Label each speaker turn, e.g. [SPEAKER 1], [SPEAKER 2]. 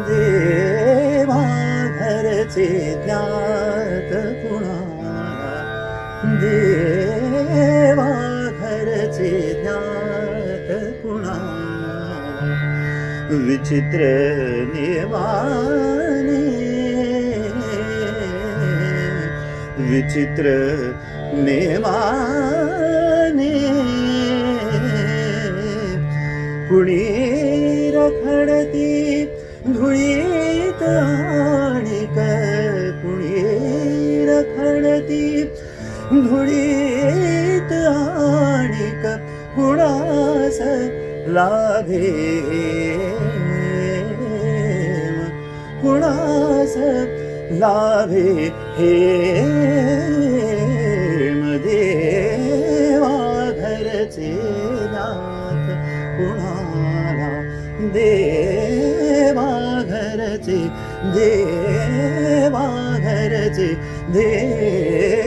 [SPEAKER 1] देवा घरचे ज्ञात कुणाला, देवा घरचे ज्ञात कुणाला, विचित्र नियमाने, विचित्र नेमाने, कुणी रखडती धुळीत आणिक, कुणी रखडती धुळीत आणिक, कुणास लाभे, कुणास लाभे हेम, देवा घरचे नाथ कुणाला, देवा घरचे, देवा घरचे, देवा